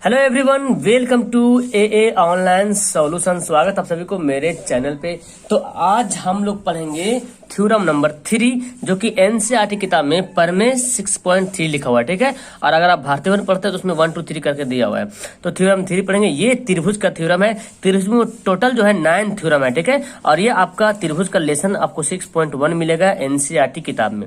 Hello everyone, welcome to a online solution. स्वागत आप सभी को मेरे चैनल पे। तो आज हम लोग पढ़ेंगे थ्योरम नंबर 3 जो कि एनसीईआरटी किताब में परमेय 6.3 लिखा हुआ है। ठीक है, और अगर आप भारतीय वन पढ़ते हैं तो उसमें 1 2 3 करके दिया हुआ है। तो थ्योरम 3 पढ़ेंगे। ये त्रिभुज का थ्योरम है। त्रिभुज में टोटल जो है 9 थ्योरम है। ठीक है, और ये आपका त्रिभुज का लेसन आपको 6.1 मिलेगा एनसीईआरटी किताब में।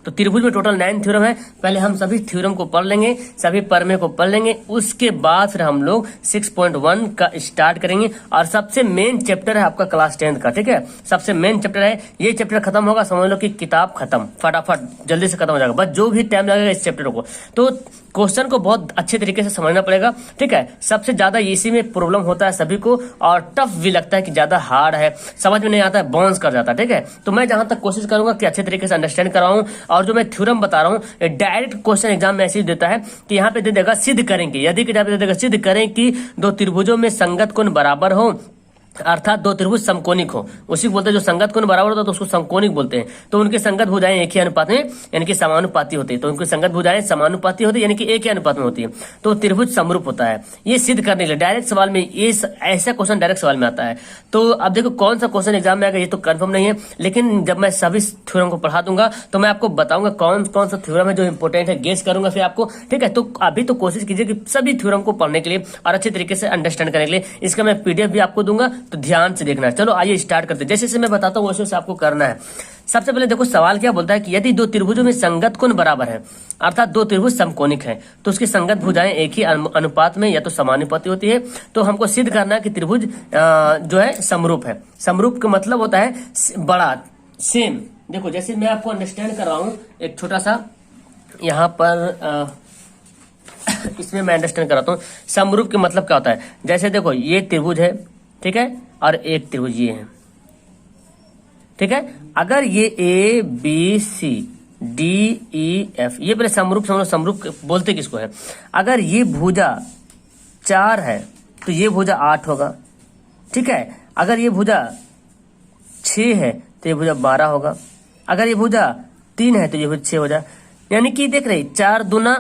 तो त्रिभुज में टोटल 9 थ्योरम है। पहले हम सभी थ्योरम को पढ़ लेंगे, सभी परमेय को पढ़ लेंगे, उसके बाद फिर हम लोग 6.1 का स्टार्ट करेंगे। और सबसे मेन चैप्टर है आपका क्लास 10 का। ठीक है, सबसे मेन चैप्टर है। ये चैप्टर खत्म होगा, समझ लो कि किताब खत्म, फटाफट जल्दी से खत्म हो जाएगा। बस जो भी टाइम लगेगा इस चैप्टर को, तो क्वेश्चन को बहुत अच्छे तरीके से समझना पड़ेगा। ठीक है, सबसे ज्यादा इसी में प्रॉब्लम होता है सभी को, और टफ भी लगता है कि ज्यादा हार्ड है, समझ में नहीं आता है, बाउंस कर जाता है। ठीक है, तो मैं जहां तक कोशिश करूंगा कि अच्छे तरीके से अंडरस्टैंड कराऊं। और जो मैं थ्योरम बता रहा हूं डायरेक्ट क्वेश्चन एग्जाम में ऐसे देता है कि यहाँ पे दे देगा सिद्ध करें कि, यदि दे देगा सिद्ध करें कि दो त्रिभुजों में संगत कोण बराबर हो, अर्थात दो त्रिभुज समकोणिक हो। उसी को बोलते हैं, जो संगत कोण बराबर होता है तो उसको समकोणिक बोलते हैं। तो उनके संगत भुजाएं एक ही अनुपात में यानी कि समानुपाती होती है। तो उनकी संगत भुजाएं समानुपाती होती है यानी कि एक ही अनुपात में होती है। तो त्रिभुज समरूप होता है। ये सिद्ध करने के लिए डायरेक्ट सवाल में ये ऐसा क्वेश्चन डायरेक्ट सवाल में आता है। तो अब देखो कौन सा क्वेश्चन एग्जाम में आएगा ये तो कंफर्म नहीं है, लेकिन जब मैं सभी थ्योरम को पढ़ा दूंगा तो मैं आपको बताऊंगा कौन कौन सा थ्योरम है जो इंपोर्टेंट है, गेस करूंगा फिर आपको। ठीक है, तो अभी तो कोशिश कीजिए कि सभी थ्योरम को पढ़ने के लिए और अच्छे तरीके से अंडरस्टैंड करने के लिए इसका मैं पीडीएफ भी आपको दूंगा, तो ध्यान से देखना। चलो आइए स्टार्ट करते हैं। जैसे जैसे मैं बताता हूँ वैसे वैसे आपको करना है। सबसे पहले देखो सवाल क्या बोलता है कि यदि दो त्रिभुजों में संगत कोण बराबर है, अर्थात दो त्रिभुज समकोणिक है, तो उसकी संगत भुजाएं एक ही अनुपात में या तो समानुपाती होती है। तो हमको सिद्ध करना है कि त्रिभुज जो है समरूप है। समरूप का मतलब होता है बड़ा, सेम। देखो जैसे मैं आपको अंडरस्टैंड कर रहा हूं, एक छोटा सा यहाँ पर इसमें मैं अंडरस्टैंड कराता हूँ समरूप के मतलब क्या होता है। जैसे देखो ये त्रिभुज है, ठीक है, और एक त्रिभुज ये है। ठीक है, अगर ये A B C D E F, ये पहले समरूप समझो। समरूप बोलते किसको है? अगर ये भुजा 4 है तो ये भुजा 8 होगा। ठीक है, अगर ये भुजा 6 है तो ये भुजा 12 होगा। अगर ये भुजा 3 है तो ये भुजा 6 हो जाए। यानी कि देख रहे 4 दूना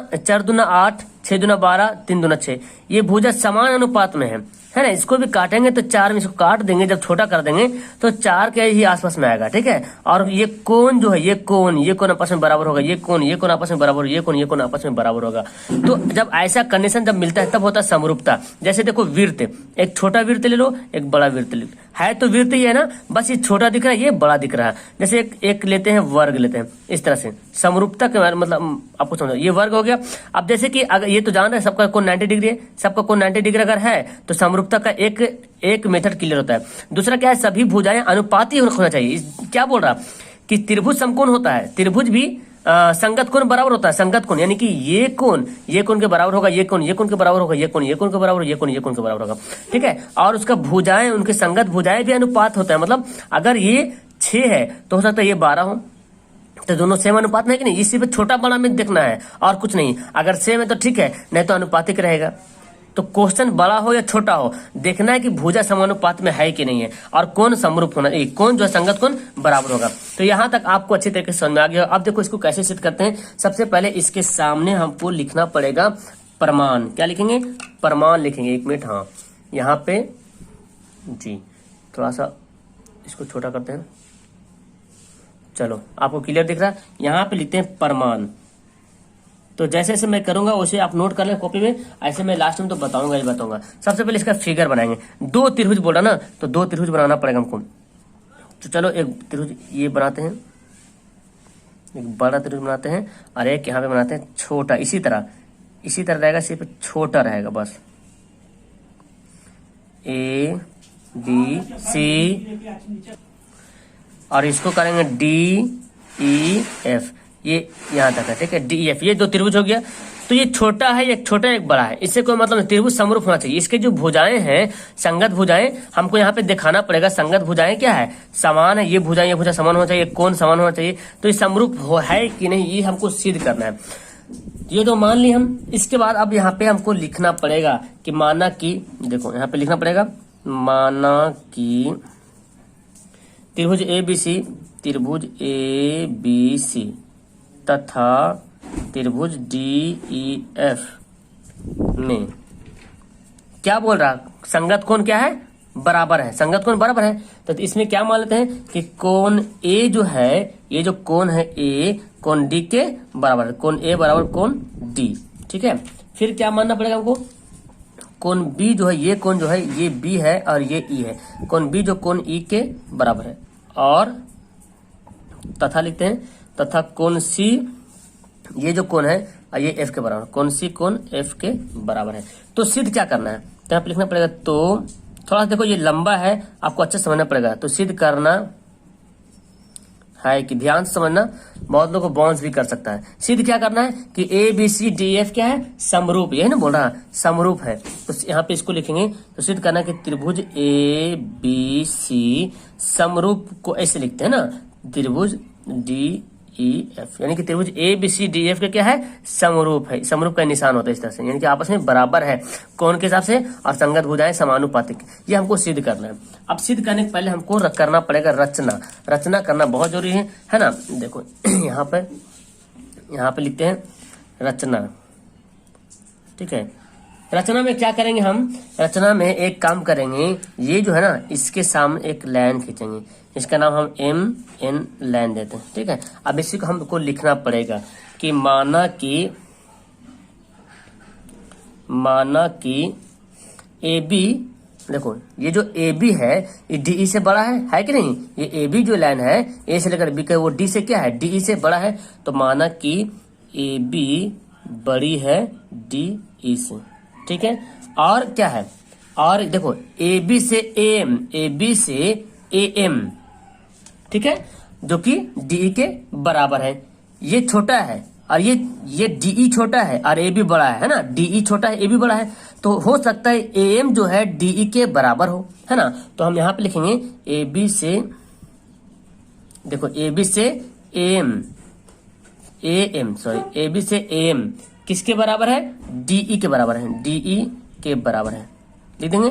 8, 6 दूना 12, 3 दूना 6, ये भुजा समान अनुपात में है ना। इसको भी काटेंगे तो 4 में इसको काट देंगे, जब छोटा कर देंगे तो 4 के ही आसपास में आएगा। ठीक है, और ये कोण जो है, ये कोण आपस में बराबर होगा, ये कोण आपस में बराबर, ये कोण आपस में बराबर होगा। तो जब ऐसा कंडीशन जब मिलता है तब होता है समरूपता। जैसे देखो वृत्त, एक छोटा वृत्त ले लो, एक बड़ा वृत्त ले लो, है तो वृत्त ही है ना, बस ये छोटा दिख रहा है, ये बड़ा दिख रहा है। जैसे एक लेते हैं, वर्ग लेते हैं, इस तरह से समरूपता के मतलब आपको समझो, ये वर्ग हो गया। अब जैसे कि अगर ये तो जान रहे सबका कोण 90 डिग्री है, सबका कोण 90 डिग्री अगर है तो समरूपता का एक मेथड क्लियर होता है। दूसरा क्या है, सभी भुजाएं अनुपाती होना चाहिए। क्या बोल रहा कि त्रिभुज समकोण होता है, त्रिभुज भी संगत कोण बराबर होता है। संगत कोण यानी कि ये कोण के बराबर होगा, ये कोण के बराबर होगा, ये कोण के बराबर, ये कोण के बराबर होगा। ठीक है, और उसका भुजाएं, उनके संगत भुजाएं भी अनुपात होता है। मतलब अगर ये 6 है तो हो सकता है ये 12 हो, तो दोनों सेम अनुपात में है कि नहीं। इसी पे छोटा बड़ा में देखना है और कुछ नहीं। अगर सेम है तो ठीक है, नहीं तो अनुपातिक रहेगा। तो क्वेश्चन बड़ा हो या छोटा हो, देखना है कि भुजा समानुपात में है कि नहीं है, और कौन समरूप होना, कौन जो है संगत कोण बराबर होगा। तो यहां तक आपको अच्छी तरीके से समझ में आ गया। अब देखो इसको कैसे सिद्ध करते हैं। सबसे पहले इसके सामने हमको लिखना पड़ेगा प्रमाण। क्या लिखेंगे? प्रमाण लिखेंगे। 1 मिनट, हाँ यहाँ पे जी थोड़ा सा इसको छोटा करते हैं। चलो आपको क्लियर दिख रहा है। यहाँ पे लिखते हैं प्रमाण। तो जैसे जैसे मैं करूंगा वैसे आप नोट कर लें कॉपी में, ऐसे मैं लास्ट में तो बताऊंगा ही बताऊंगा। सबसे पहले इसका फिगर बनाएंगे। 2 त्रिभुज बोला ना, तो 2 त्रिभुज बनाना पड़ेगा हमको। तो चलो एक त्रिभुज ये बनाते हैं, एक बड़ा त्रिभुज बनाते हैं, और एक यहाँ पे बनाते हैं छोटा। इसी तरह रहेगा, सिर्फ छोटा रहेगा बस। ए बी सी, और इसको करेंगे डी ई एफ, ये यहां तक है। ठीक है, डी एफ, ये 2 त्रिभुज हो गया। तो ये छोटा है, एक छोटा एक बड़ा है, इससे कोई मतलब नहीं। त्रिभुज समरूप होना चाहिए। इसके जो भुजाएं हैं, संगत भुजाएं, हमको यहाँ पे दिखाना पड़ेगा। संगत भुजाएं क्या है? समान है। ये भुजा समान होना चाहिए, कोण समान होना चाहिए। तो ये समरूप है कि नहीं, ये हमको सिद्ध करना है। ये तो मान ली हम। इसके बाद अब यहाँ पे हमको लिखना पड़ेगा कि माना कि, देखो यहाँ पे लिखना पड़ेगा, माना कि त्रिभुज ए बी सी तथा त्रिभुज डी ई एफ में क्या बोल रहा, संगत कोण क्या है, बराबर है, संगत कोण बराबर है। तो इसमें क्या मान लेते हैं कि कोण ए जो है, ये जो कोण है ए, कोण डी के बराबर है, कोण ए बराबर कोण डी, ठीक है। फिर क्या मानना पड़ेगा हमको, कोण बी जो है, ये कोण जो है ये बी है और ये ई है, कोण बी जो कोण ई के बराबर है, और तथा लिखते हैं, तथा कोण सी, ये जो कोण है ये एफ के बराबर, कोण सी कोण एफ के बराबर है। तो सिद्ध क्या करना है, तो यहाँ पे लिखना पड़ेगा, तो थोड़ा सा देखो ये लंबा है, आपको अच्छे समझना पड़ेगा। तो सिद्ध करना है कि ध्यान से समझना, बहुत लोगों को बाउंस भी कर सकता है। सिद्ध क्या करना है कि A B C D F क्या है, समरूप, यही ना बोल रहा है, समरूप है। तो यहाँ पे इसको लिखेंगे, तो सिद्ध करना है कि त्रिभुज ए बी सी समरूप को ऐसे लिखते हैं ना, त्रिभुज डी ई एफ, यानी कि त्रिभुज A B C D F का क्या है, समरूप है। समरूप का निशान होता है इस तरह से, यानी कि आपस में बराबर है कोण के हिसाब से, और संगत भुजाएं समानुपातिक, ये हमको सिद्ध करना है। अब सिद्ध करने के पहले हमको करना पड़ेगा रचना, रचना करना बहुत जरूरी है ना। देखो यहाँ पे लिखते हैं रचना, ठीक है। रचना में क्या करेंगे हम, रचना में एक काम करेंगे, ये जो है ना इसके सामने एक लाइन खींचेंगे, इसका नाम हम एम एन लाइन देते हैं, ठीक है। अब इसी को हमको लिखना पड़ेगा कि माना कि ए बी, देखो ये जो ए बी है ये डी ई से बड़ा है कि नहीं, ये ए बी जो लाइन है ए से लेकर बी का, वो डी से क्या है, डी ई से बड़ा है। तो माना कि ए बी बड़ी है डी ई से, ठीक है। और क्या है, और देखो ए बी से एम, ए बी से ए एम, ठीक है, जो कि डी के बराबर है। ये छोटा है और ये डी छोटा है और ए बी बड़ा है ना, डी छोटा है ए बी बड़ा है, तो हो सकता है ए एम जो है डी के बराबर हो, है ना। तो हम यहाँ पे लिखेंगे ए बी से, देखो ए बी से एम, ए बी से एम किसके बराबर है, डी के बराबर है, डी के बराबर है, लिख देंगे।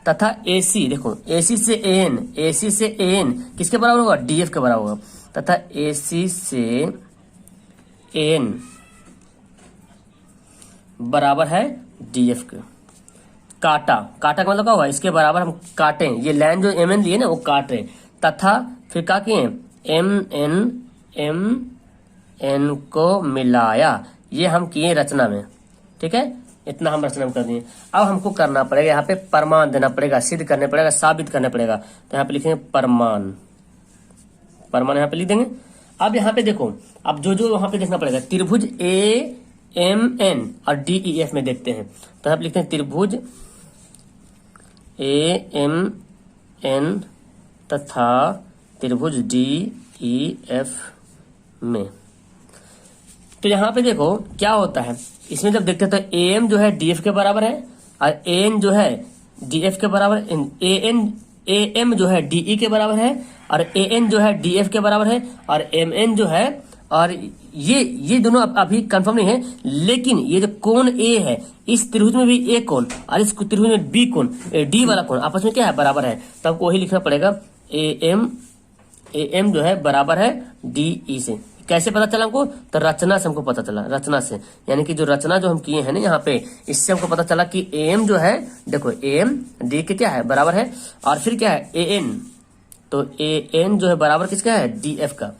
तथा AC, देखो AC से AN किसके बराबर होगा, DF के बराबर होगा। तथा AC से AN बराबर है DF के। काटा का मतलब क्या हुआ, इसके बराबर हम काटे, ये लाइन जो MN लिए ना वो काट रहे। तथा फिर क्या किए, MN को मिलाया, ये हम किए रचना में, ठीक है। इतना हम रचना में कर दिए। अब हमको करना पड़ेगा, यहाँ पे प्रमाण देना पड़ेगा, सिद्ध करने पड़ेगा, साबित करना पड़ेगा। तो यहाँ पे लिखेंगे प्रमाण यहाँ पे लिख देंगे। अब यहाँ पे देखो, अब जो वहां पे देखना पड़ेगा, त्रिभुज ए एम एन और डी ई एफ में देखते हैं। तो यहाँ पे लिखते हैं त्रिभुज ए एम एन तथा त्रिभुज डी ई एफ में। तो यहाँ पे देखो क्या होता है, इसमें जब देखते हैं तो ए एम जो है डी एफ के बराबर है और ए एन जो है डी एफ के बराबर, ए एम जो है डी ई के बराबर है और ए एन जो है डी एफ के बराबर है और एम एन जो है, और ये दोनों अभी कंफर्म नहीं है, लेकिन ये जो कोण ए है इस त्रिभुज में भी ए कोण और इस त्रिभुज में बी कोण, डी वाला कोण आपस में क्या है, बराबर है। तो आपको वही लिखना पड़ेगा, ए एम जो है बराबर है डी ई से। कैसे पता चला हमको, तो रचना से हमको पता चला, रचना से, यानी कि जो रचना जो हम किए हैं ना यहाँ पे, इससे हमको पता चला कि एम जो है, देखो एम डी के क्या है, बराबर है, और फिर क्या है ए एन, तो ए एन जो है बराबर किसका है, डी एफ का,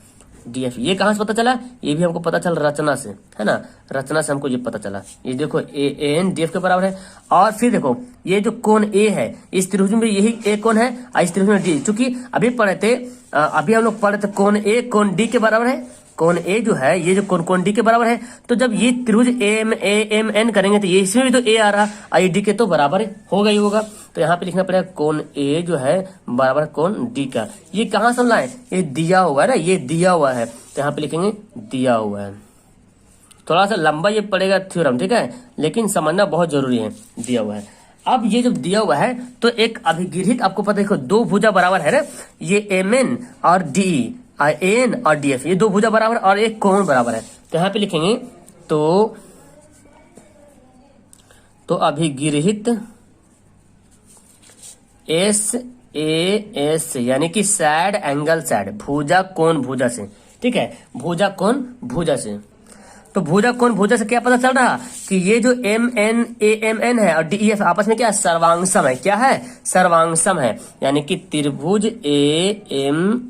डी एफ। ये कहाँ से पता चला, ये भी हमको पता चला रचना से, है ना, रचना से हमको ये पता चला। ये देखो ए एन डी एफ के बराबर है। और फिर देखो ये जो कोण ए है इस त्रिभुज में यही ए कोण है और इस त्रिभुज में डी, चूंकि अभी पढ़े थे, अभी हम लोग पढ़े थे कोण ए कोण डी के बराबर है, कोण ए जो है ये जो कोण डी के बराबर है। तो जब ये त्रिभुज एम एन करेंगे तो ये इसमें भी तो ए आ रहा, आई डी के तो बराबर होगा ही होगा। तो यहाँ पे लिखना पड़ेगा कोण ए जो है बराबर कोण डी का। ये कहाँ से लाए, ये दिया हुआ है ना, ये दिया हुआ है, तो यहाँ पे लिखेंगे दिया हुआ है। थोड़ा सा लंबा ये पड़ेगा थ्योरम, ठीक है, लेकिन समझना बहुत जरूरी है, दिया हुआ है। अब ये जब दिया हुआ है तो एक अभिगृहित, आपको पता है दो भुजा बराबर है ना, ये एम एन और डी, एन और डी एफ, ये दो भुजा बराबर और एक कोण बराबर है। तो यहाँ पे लिखेंगे तो अभिगृहित एस ए एस, यानी कि साइड एंगल साइड, भुजा कोण भुजा से, ठीक है, भुजा कोण भुजा से। तो भुजा कोण भुजा से क्या पता चल रहा कि ये जो M N A M N है और डी एफ आपस में क्या है, सर्वांगसम है। क्या है, सर्वांगसम है। यानी कि त्रिभुज ए एम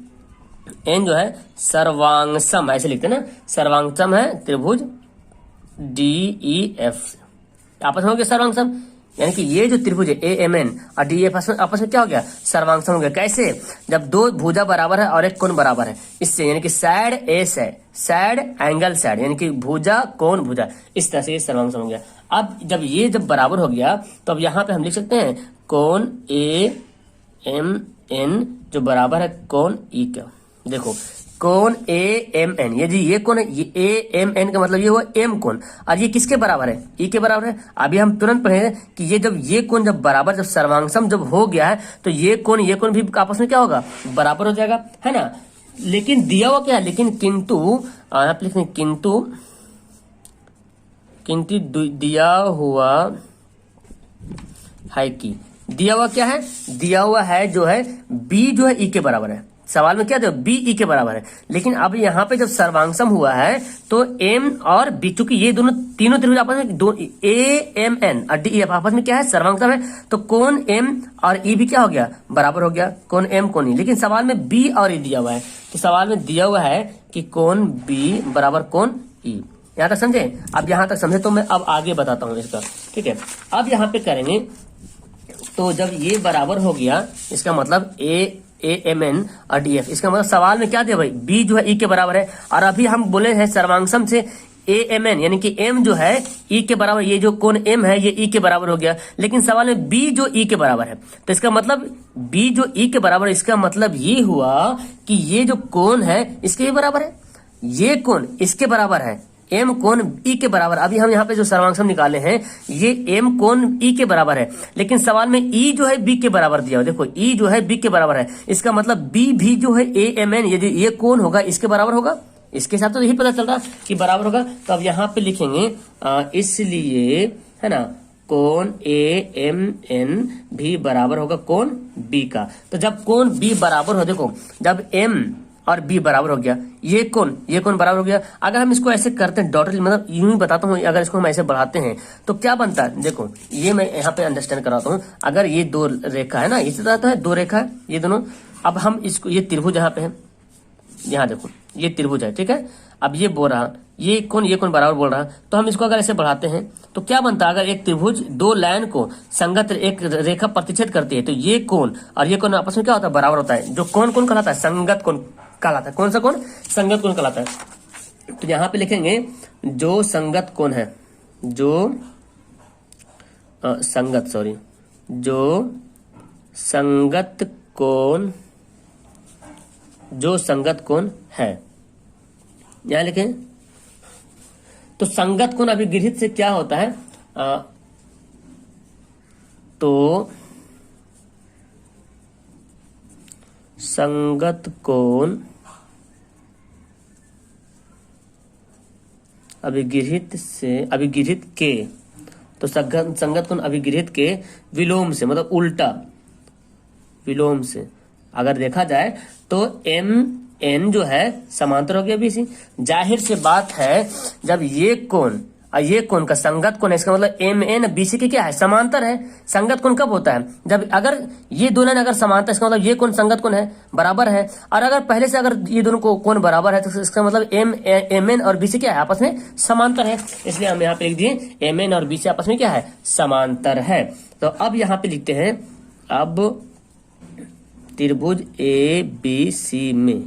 एन जो है सर्वांगसम, ऐसे लिखते हैं ना, सर्वांगसम है त्रिभुज डी ई एफ आपस में हो गया सर्वांगसम। यानी कि ये जो त्रिभुज है ए एम एन और डी एफ आपस में क्या हो गया, सर्वांगसम हो गया। कैसे, जब दो भुजा बराबर है और एक कोण बराबर है, इससे यानी कि सैड ए सैड एंगल सैड, यानी कि भुजा कोण भुजा, इस तरह से ये सर्वांगसम हो गया। अब जब ये जब बराबर हो गया तो अब यहाँ पे हम लिख सकते हैं कोण ए एम एन जो बराबर है कोण ई का। देखो कोण ए एम एन, ये कोण है, ये ए एम एन का मतलब ये हुआ एम कोण, और ये किसके बराबर है, ई के बराबर है। अभी हम तुरंत पढ़े कि ये जब ये कोण जब बराबर, जब सर्वांगसम जब हो गया है तो ये कोण भी आपस में क्या होगा, बराबर हो जाएगा, है ना। लेकिन दिया हुआ क्या है, लेकिन किंतु आप लिखें किंतु दिया हुआ है कि, दिया हुआ क्या है, दिया हुआ है जो है बी जो है ई के बराबर है। सवाल में क्या था, बी ई के बराबर है। लेकिन अब यहाँ पे जब सर्वांगसम हुआ है तो एम और बी, चूंकि ये दोनों तीनों त्रिभुज आपस में दो ए एम एन और डी एफ आपस में क्या है, सर्वांगसम है, तो कोण एम और ई भी क्या हो गया, बराबर हो गया, कोण एम कोण ई। लेकिन सवाल में बी और ई दिया हुआ है, तो सवाल में दिया हुआ है कि कोण बी बराबर कोण ई। यहाँ तक समझे। अब यहाँ तक समझे तो मैं अब आगे बताता हूँ इसका, ठीक है। अब यहाँ पे करेंगे तो जब ये बराबर हो गया, इसका मतलब ए एम एन और डी एफ, इसका मतलब सवाल में क्या दिया भाई, बी जो है ई के बराबर है। और अभी हम बोले हैं सर्वांगसम से ए एम एन, यानी कि एम जो है ई के बराबर, ये जो कोण एम है ये ई के बराबर हो गया। लेकिन सवाल में बी जो ई के बराबर है, तो इसका मतलब बी जो ई के बराबर है, इसका मतलब ये हुआ कि ये जो कोण है इसके भी बराबर है, ये कोण इसके बराबर है, एम कोण ई के बराबर। अभी हम यहाँ पे जो सर्वांगसम निकाले हैं ये एम कोण ई के बराबर है। लेकिन सवाल में ई जो है बी के बराबर दिया हो, देखो ई जो है बी के बराबर है, इसका मतलब बी भी जो है ए एम एन, यदि ये कोण होगा इसके बराबर होगा। इसके साथ तो यही पता चल रहा कि बराबर होगा। तो अब यहाँ पे लिखेंगे इसलिए, है ना, कोण ए एम एन भी बराबर होगा कोण बी का। तो जब कोण बी बराबर हो, देखो जब एम और बी बराबर हो गया, ये कोण बराबर हो गया। अगर हम इसको ऐसे करते हैं डॉटेड, मतलब यूं ही बताता हूँ, अगर इसको हम ऐसे बढ़ाते हैं तो क्या बनता है, देखो ये मैं यहाँ पे अंडरस्टैंड कराता हूँ। अगर ये दो रेखा है ना, इसी तरह है, दो रेखा है ये दोनों। अब हम इसको, ये त्रिभुज यहाँ पे है, यहाँ देखो ये त्रिभुज है, ठीक है। अब ये बोल रहा, ये कोण बराबर बोल रहा, तो हम इसको अगर ऐसे बढ़ाते हैं तो क्या बनता है, अगर एक त्रिभुज दो लाइन को संगत एक रेखा प्रतिच्छेद करती है तो ये कोण और ये कोण आपस में क्या होता है, बराबर होता है। जो कोण कहलाता है, संगत कोण कहलाता है। कौन सा कोण, संगत कोण कहलाता है। तो यहां पे लिखेंगे जो संगत कोण है, जो संगत कोण है, यहां लिखें। तो संगत कोण अभिगृहित से क्या होता है, तो संगत कोण अभिगृहित के, तो संगत कोण अभिगृहित के विलोम से, मतलब उल्टा विलोम से अगर देखा जाए तो एम एन जो है समांतर हो गया बीसी। जाहिर से बात है, जब ये कोण और ये कोण का संगत कोण है, इसका मतलब एम एन बीसी के क्या है, समांतर है। संगत कोण कब होता है, जब अगर ये दोनों अगर समांतर, इसका मतलब ये कोण संगत कोण है, बराबर है। और अगर पहले से अगर ये दोनों को कोण बराबर है तो इसका मतलब एम एन और बीसी क्या है, आपस में समांतर है। इसलिए हम यहाँ पे लिख दिए एम एन और बीसी आपस में क्या है, समांतर है। तो अब यहाँ पे लिखते हैं, अब त्रिभुज ए बी सी में,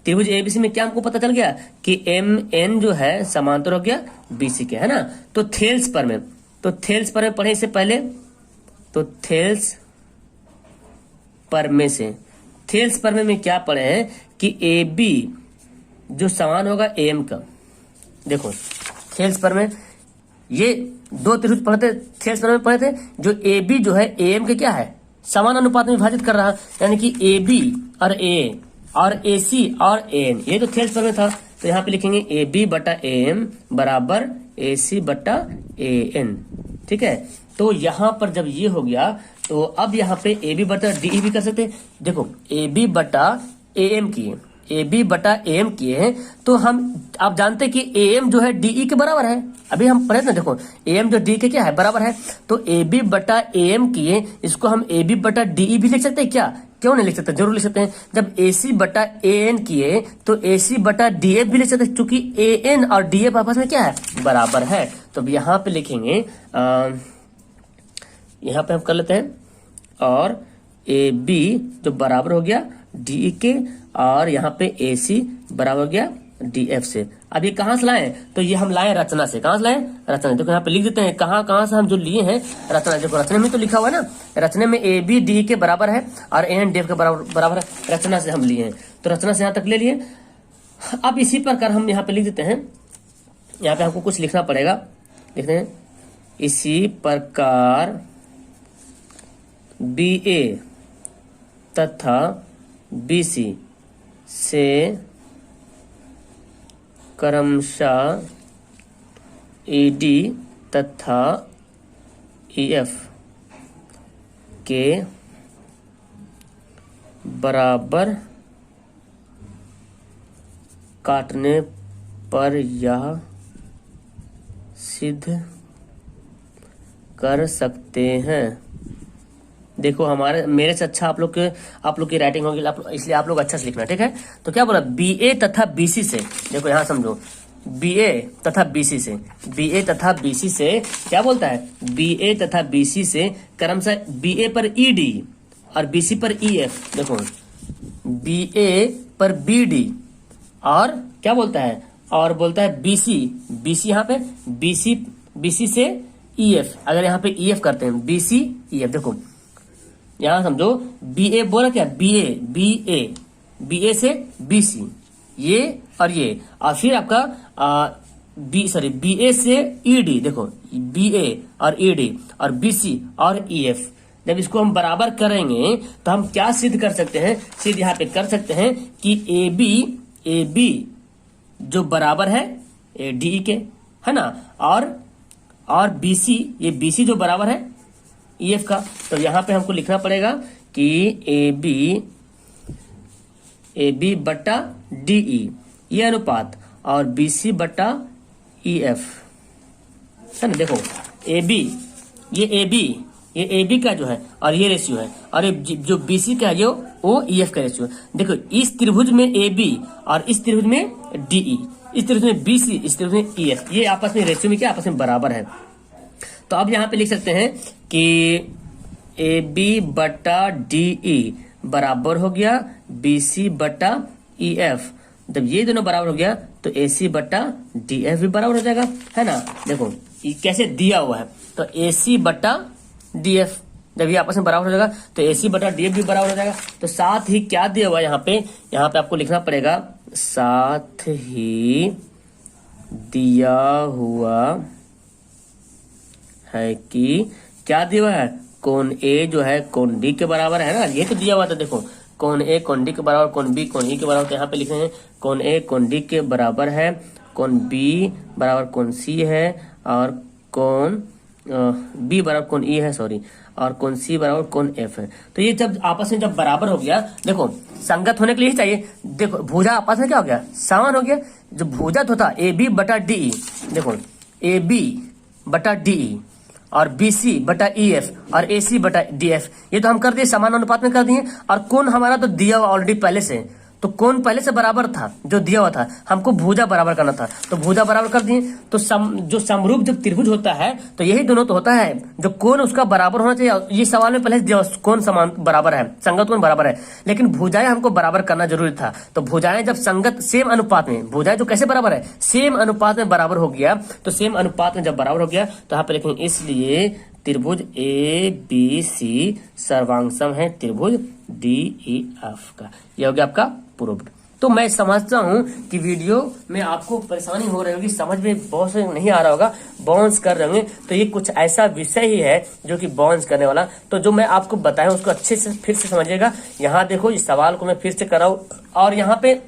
त्रिभुज एबीसी में क्या हमको पता चल गया कि एम एन जो है समांतर हो गया बीसी के, है ना। तो थेल्स पर में पढ़े इससे पहले, तो थेल्स पर में क्या पढ़े हैं कि ए बी जो समान होगा एम का। देखो थेल्स पर में ये दो त्रिभुज पढ़ते, थेल्स पर में पढ़े थे, जो ए बी जो है एम के क्या है, समान अनुपात में विभाजित कर रहा, यानी कि ए बी और ए और ए सी और ए एन, ये तो थेल्स पर में था। तो यहाँ पे लिखेंगे ए बी बटा ए एम बराबर ए सी बटा ए एन, ठीक है। तो यहाँ पर जब ये हो गया तो अब यहाँ पे ए बी बटा डी भी कर सकते हैं। देखो ए बी बटा ए एम किए, ए बी बटा ए एम किए हैं, तो हम आप जानते हैं कि ए एम जो है डी ई के बराबर है। अभी हम पढ़े ना, देखो ए एम जो डी के क्या है, बराबर है। तो ए बी बटा ए एम किए, इसको हम ए बी बटा डी ई भी लिख सकते हैं क्या? क्यों नहीं लिख सकते? जरूर लिख सकते हैं। जब ए सी बटा ए एन किए तो ए सी बटा डी एफ भी लिख सकते हैं, क्योंकि ए एन और डी एफ आपस में क्या है, बराबर है। तो अब यहाँ पे लिखेंगे, यहाँ पे हम कर लेते हैं, और ए बी जो बराबर हो गया डी ई के, और यहाँ पे ए सी बराबर हो गया डी एफ से। अब ये कहां से लाए? तो ये हम लाए रचना से। कहां से लाए? रचना। देखो यहाँ पे लिख देते हैं कहां से हम जो लिए हैं, रचना। देखो रचना में तो लिखा हुआ है ना, रचना में ए बी डी के बराबर है और ए एन डी एफ के बराबर है, रचना से हम लिए हैं। तो रचना से यहाँ तक ले लिए। अब इसी प्रकार हम यहाँ पे लिख देते हैं, यहाँ पे हमको कुछ लिखना पड़ेगा। लिखते हैं इसी प्रकार बी ए तथा बी सी से क्रमशः ईडी तथा ईएफ के बराबर काटने पर यह सिद्ध कर सकते हैं। देखो मेरे से अच्छा आप लोग की राइटिंग होगी, इसलिए आप लोग अच्छा से लिखना, ठीक है। तो क्या बोला, बी ए तथा बी सी से, देखो यहाँ समझो, बी ए तथा बी सी से, बी ए तथा बी सी से क्या बोलता है, बी ए तथा बी सी से क्रमशः बी ए पर ई डी और बी सी पर ई एफ। देखो बी ए पर बी डी और क्या बोलता है, और बोलता है बी सी यहाँ पे बी सी से ई एफ। अगर यहाँ पे ई एफ करते हैं, बी सी ई एफ, देखो यहां समझो, बी ए बोला क्या, बी ए से बी सी, ये और ये, और फिर आपका बी ए से ई डी। देखो बी ए और ई डी और बी सी और ई एफ। जब इसको हम बराबर करेंगे तो हम क्या सिद्ध कर सकते हैं, सिद्ध यहाँ पे कर सकते हैं कि ए बी जो बराबर है ए डी के, है ना, और बी सी, ये बी सी जो बराबर है ई एफ का। तो यहां पे हमको लिखना पड़ेगा कि ए बी बट्टा डी ई, ये अनुपात, और बी सी बट्टा ई एफ, है ना। देखो ये ए बी का जो है और ये रेशियो है, और ये जो बी सी का है ये ओ ई एफ का रेशियो है। देखो इस त्रिभुज में ए बी और इस त्रिभुज में डी ई, इस त्रिभुज में बी सी, इस त्रिभुज में ई एफ, ये आपस में रेशियो में क्या, आपस में बराबर है। तो अब यहाँ पे लिख सकते हैं कि ए बी बटा डी ई बराबर हो गया बी सी बटा ई एफ। जब ये दोनों बराबर हो गया तो ए सी बटा डी एफ भी बराबर हो जाएगा, है ना। देखो ये कैसे दिया हुआ है, तो ए सी बटा डी एफ, जब ये आपस में बराबर हो जाएगा तो ए सी बटा डी एफ भी बराबर हो जाएगा। तो साथ ही क्या दिया हुआ है यहाँ पे आपको लिखना पड़ेगा, साथ ही दिया हुआ है कि क्या दिया हुआ है, कोण ए जो है कोण डी के बराबर है ना, ये तो दिया हुआ था। देखो कोण ए कोण डी के बराबर, कोण बी कोण ई के बराबर। तो यहाँ पे लिखे हैं कोण ए कोण डी के बराबर है, कोण बी बराबर कोण सी है, और कोण बी बराबर कोण ई है, सॉरी, और कोण सी बराबर कोण एफ है। तो ये जब आपस में जब बराबर हो गया, देखो संगत होने के लिए ही चाहिए। देखो भुजा आपस में क्या हो गया, समान हो गया। जो भुजा होता ए बी बटा डी ई, देखो ए बी बटा डी ई और बी सी बटा ई एफ और ए सी बटा डी एफ, ये तो हम कर दिए, समान अनुपात में कर दिए। और कोण हमारा तो दिया हुआ ऑलरेडी पहले से, तो कोण पहले से बराबर था, जो दिया हुआ था, हमको भुजा बराबर करना था, तो भुजा बराबर कर दिए। तो जो समरूप जब त्रिभुज होता है तो यही दोनों तो होता है, जो कोण उसका बराबर होना चाहिए। ये सवाल में पहले दिया कोण समान बराबर है, संगत कोण बराबर है, लेकिन भुजाएं हमको बराबर करना जरूरी था। तो भुजाएं जब संगत सेम अनुपात में, भुजाएं जो कैसे बराबर है, सेम अनुपात में बराबर हो गया, तो सेम अनुपात में जब बराबर हो गया तो यहाँ पे लिखेंगे इसलिए त्रिभुज ए बी सी सर्वांगसम है त्रिभुज डी ई एफ का। यह हो गया आपका प्रूव्ड। तो मैं समझता हूं कि वीडियो में आपको परेशानी हो रही होगी, समझ में बहुत से नहीं आ रहा होगा, बाउंस कर रहे होंगे। तो ये कुछ ऐसा विषय ही है जो कि बाउंस करने वाला। तो जो मैं आपको बताया उसको अच्छे से फिर से समझिएगा। यहाँ देखो इस सवाल को मैं फिर से कराऊं, और यहाँ पे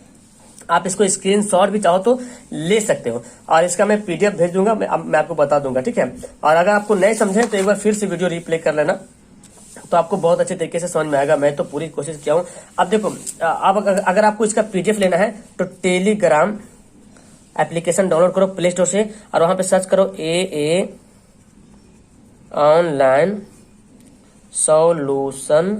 आप इसको स्क्रीनशॉट भी चाहो तो ले सकते हो, और इसका मैं पीडीएफ भेज दूंगा, मैं आपको बता दूंगा, ठीक है। और अगर आपको नहीं समझे तो एक बार फिर से वीडियो रिप्ले कर लेना, तो आपको बहुत अच्छे तरीके से समझ में आएगा। मैं तो पूरी कोशिश किया हूँ। अब देखो, अब अगर आपको इसका पीडीएफ लेना है तो टेलीग्राम एप्लीकेशन डाउनलोड करो प्ले स्टोर से और वहां पे सर्च करो AA ऑनलाइन सॉल्यूशन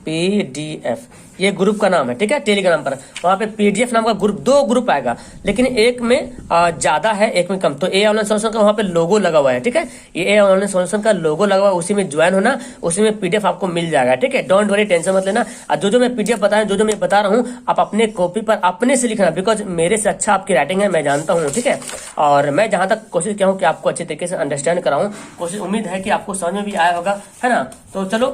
PDF, ये ग्रुप का नाम है, ठीक है। टेलीग्राम पर वहां पे PDF नाम का ग्रुप, 2 ग्रुप आएगा, लेकिन एक में ज्यादा है, एक में कम। तो ए ऑनलाइन सोल्यूशन का वहां पे लोगो लगा हुआ है, ठीक है। ये ए ऑनलाइन सोल्यूशन का लोगो लगा हुआ है, उसी में ज्वाइन होना, उसी में PDF आपको मिल जाएगा, ठीक है। डोंट वरी, टेंशन मत लेना। और जो मैं PDF बता रहा हूँ, जो मैं बता रहा हूँ, आप अपने कॉपी पर अपने से लिखना, बिकॉज मेरे से अच्छा आपकी राइटिंग है, मैं जानता हूँ, ठीक है। और मैं जहां तक कोशिश किया हूँ कि आपको अच्छे तरीके से अंडरस्टैंड कराऊं, कोशिश, उम्मीद है कि आपको समझ में भी आया होगा, है ना। तो चलो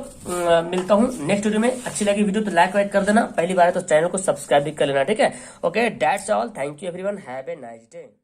मिलता हूँ नेक्स्ट वीडियो में। अच्छी लगी वीडियो तो लाइक वाइक कर देना, पहली बार है तो चैनल को सब्सक्राइब भी कर लेना, ठीक है। Okay, that's all, thank you everyone, have a nice day.